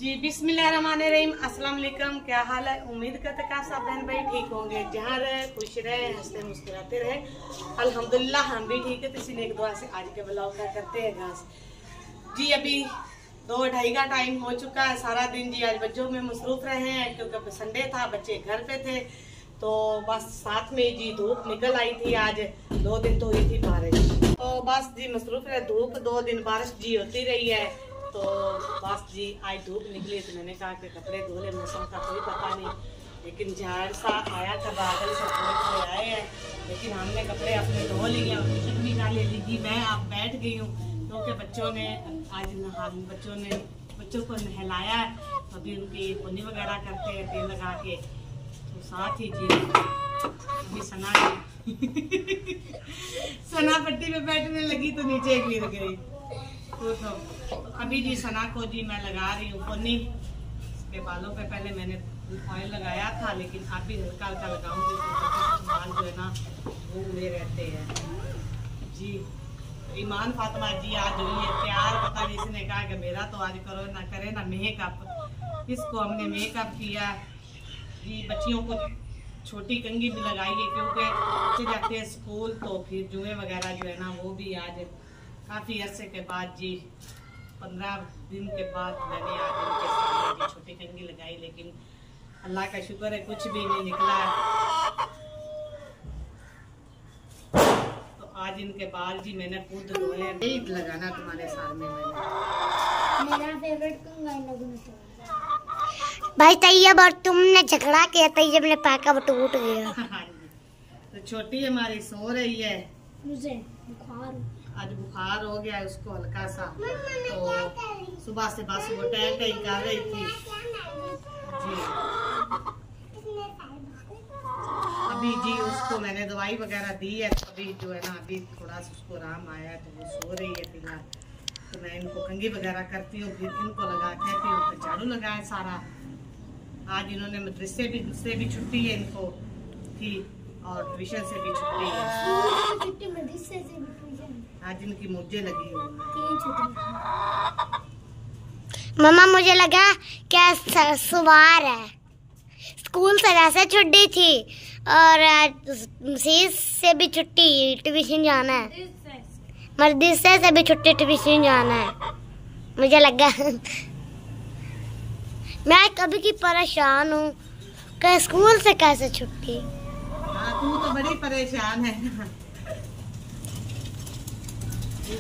जी बिस्मिल्लाहिर्रहमानिर्रहीम। अस्सलाम वालेकुम। क्या हाल है? उम्मीद करते हैं सब बहन भाई ठीक होंगे, जहाँ रहे खुश रहे, हंसते मुस्कुराते रहे। अल्हम्दुलिल्लाह हम भी ठीक है। तो इसी एक दुआ से आज के ब्लॉग का करते हैं घास। जी अभी 2-2:30 का टाइम हो चुका है। सारा दिन जी आज बच्चों में मसरूफ रहे हैं क्योंकि संडे था, बच्चे घर पे थे। तो बस साथ में जी धूप निकल आई थी। आज 2 दिन तो हुई थी बारिश, तो बस जी मसरूफ है। धूप 2 दिन बारिश जी होती रही है। तो बस जी आज धूप निकली तो मैंने कहा कि कपड़े धो ले, मौसम का कोई पता नहीं, लेकिन झाड़ सा आया था, बादल से थोड़े आए हैं, लेकिन हमने कपड़े अपने धो लिए और टिकट भी ना ले ली जी। मैं आप बैठ गई हूँ क्योंकि बच्चों ने आज बच्चों को नहलाया है, तो अभी उनकी पुन्नी वगैरह करते हैं तेल लगा के। तो साथ ही जी अभी सना पट्टी पे बैठने लगी तो नीचे गिर गई। तो अभी जी सना को जी मैं लगा रही हूँ पुन्नी। इसके बालों पे पहले मैंने ऑयल लगाया था, लेकिन अभी हल्का हल्का लगाऊंगी तो बाल जो है ना वो उड़े रहते हैं जी। ईमान फातिमा जी आज हुई है तैयार, पता नहीं इसने कहा कि मेरा तो आज करो ना करे ना मेकअप। इसको हमने मेकअप किया जी। बच्चियों को छोटी कंघी भी लगाई है क्योंकि बच्चे जाते हैं स्कूल, तो फिर जुए वगैरह जो है ना वो भी आज काफ़ी अरसे के बाद जी 15 दिन के बाद मैंने आज उनके सामने जी छोटी कंघी लगाई, लेकिन अल्लाह का शुक्र है कुछ भी नहीं निकला है। तो आज इनके बाल जी मैंने खुद धोए हैं। नहीं लगाना तुम्हारे सामने मैंने। मेरा फेवरेट भाई तैयब और तुमने झगड़ा किया, तैयब ने पाका वो टूट गया। तो छोटी हमारी सो रही है, मुझे बुखार आज बुखार हो गया उसको हल्का सा। तो सुबह से बस वो टहल कर रही थी जी। अभी जी उसको मैंने दवाई वगैरह दी है, तो अभी जो है ना अभी थोड़ा सा उसको आराम आया है, तो वो सो रही है फिलहाल। तो मैं इनको कंघी वगैरह करती हूँ, फिर इनको लगा कहती हूँ तो झाड़ू लगाए सारा। आज इन्होंने मदरसे से भी छुट्टी है इनको थी और ट्यूशन से भी छुट्टी है। आज इनकी मुझे लगी हुई। मम्मा मुझे लगा क्या सुवार है, स्कूल से वैसे छुट्टी थी और मसीस से भी छुट्टी, ट्यूशन जाना है, मदरसे से भी छुट्टी, ट्यूशन जाना है। मुझे लगा मैं कभी की परेशान हूँ कि स्कूल से कैसे छुट्टी। हाँ तू तो बड़ी परेशान है,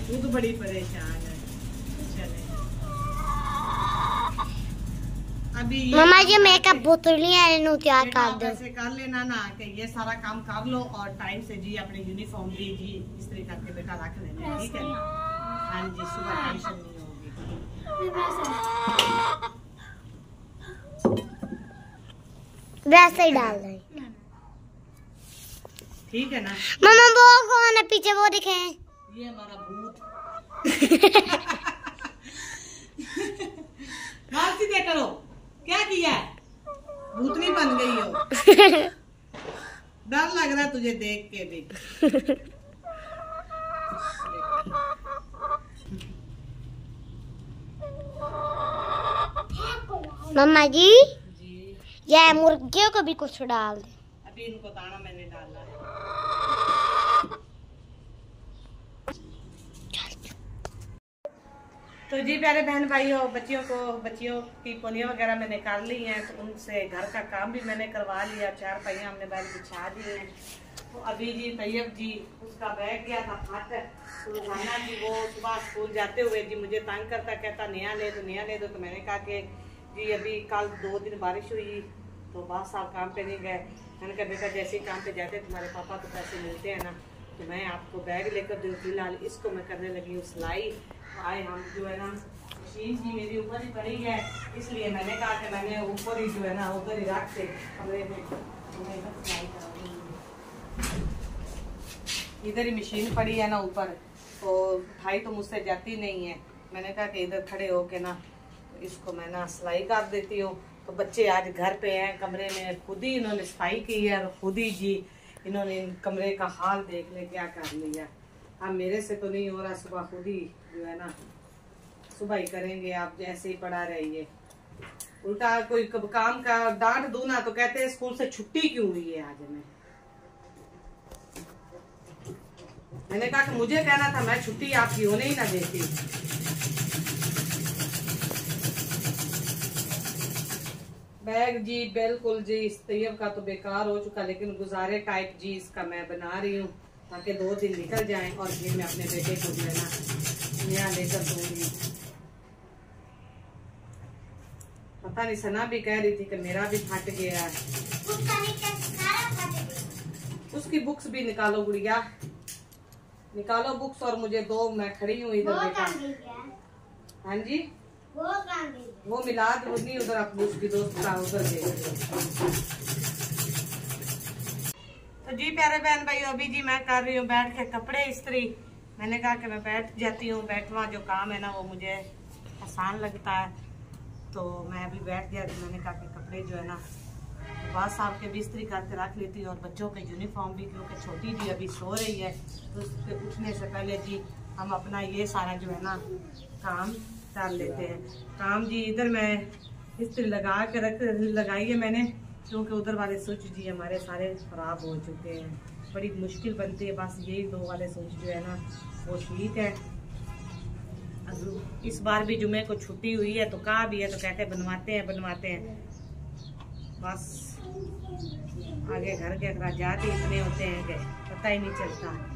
तू तो बड़ी परेशान है। चले अभी मम्मा जी मेकअप भूतली है नु क्या कर दो, ऐसे कर लेना ना कि ये सारा काम कर लो और टाइम से जी अपनी यूनिफॉर्म भी जी इस तरह करके बेटा रख लेना, ठीक है ना? हाँ जी सुबह टेंशन नहीं होगी। वैसे ही डाल दे, ठीक है ना? मम्मा वो कौन है पीछे, वो दिखे? ये हमारा भूत। बात सीधे करो, क्या किया है? भूतनी बन गई हो। डर लग रहा है तुझे देख के भी। मम्मा जी ये मुर्गियों को भी कुछ डाल दे। अभी इनको दाना मैंने डाला है। तो जी प्यारे बहन भाई हो, बच्चियों की पोलियाँ वगैरह मैंने कर ली हैं, तो उनसे घर का काम भी मैंने करवा लिया। 4 पहिया हमने बैल बिछा दिए हैं। तो अभी जी तैयब जी उसका बैग गया था फट, तो रोजाना जी वो सुबह स्कूल जाते हुए जी मुझे तंग करता, कहता नया ले दो। तो मैंने कहा कि जी अभी कल 2 दिन बारिश हुई तो बस आप काम पे नहीं गए। मैंने कहा बेटा जैसे ही काम पे जाते तुम्हारे पापा को पैसे मिलते हैं ना, तो मैं आपको बैग लेकर दूँ। फिलहाल इसको मैं करने लगी हूँ सिलाई। आए हम जो है ना मशीन जी मेरी ऊपर ही पड़ी है, इसलिए मैंने कहा कि मैंने ऊपर ही जो है ना ऊपर ही रख से कमरे में सिलाई कराऊंगी। इधर ही मशीन पड़ी है ना ऊपर, तो उठाई तो मुझसे जाती नहीं है। मैंने कहा कि इधर खड़े हो के ना तो इसको मैं ना सिलाई कर देती हूँ। तो बच्चे आज घर पे हैं, कमरे में खुद ही इन्होंने सफाई की है और खुद ही जी इन्होंने कमरे का हाल देख ले क्या कर लिया। अब मेरे से तो नहीं हो रहा, सुबह खुद ही जो है ना सुबह ही करेंगे, आप जैसे ही पड़ा रहिए। उल्टा कोई काम का डांट दूं ना तो कहते हैं स्कूल से छुट्टी क्यों हुई है आज हमें। मैंने कहा कि मुझे कहना था, मैं छुट्टी आपकी होने ही ना देती। बैग जी बिल्कुल जी इस तैयब का तो बेकार हो चुका, लेकिन गुजारे टाइप जी इसका मैं बना रही हूँ ताकि 2 दिन निकल जाएं और फिर मैं अपने बेटे को जो है ना यहाँ लेकर दूंगी। पता नहीं, सना भी कह रही थी कि मेरा भी फट गया है। उसकी बुक्स भी निकालो गुड़िया, निकालो बुक्स। और मुझे दो, मैं खड़ी हूँ इधर बेटा। हाँ जी वो मिलाद नहीं उधर अपनी उसकी दोस्त का उधर गई। तो जी प्यारे बहन भाई अभी जी मैं कर रही हूँ बैठ के कपड़े इस्त्री। मैंने कहा कि मैं बैठ जाती हूँ, बैठवा जो काम है ना वो मुझे आसान लगता है, तो मैं अभी बैठ गया। मैंने कहा कि कपड़े जो है ना बस साहब के भी इस्त्री करके रख लेती हूँ, और बच्चों के यूनिफॉर्म भी, क्योंकि छोटी जी अभी सो रही है तो उसके उठने से पहले जी हम अपना ये सारा जो है ना काम कर लेते हैं। काम जी इधर मैं इस्त्री लगा के लगाई है मैंने, क्योंकि उधर वाले स्विच जी हमारे सारे खराब हो चुके हैं, बड़ी मुश्किल बनती है। बस यही 2 वाले स्विच जो है ना वो ठीक है। इस बार भी जुमे को छुट्टी हुई है तो कहा भी है तो कहते बनवाते हैं। बस आगे घर के अखराजात ही इतने होते हैं कि पता ही नहीं चलता।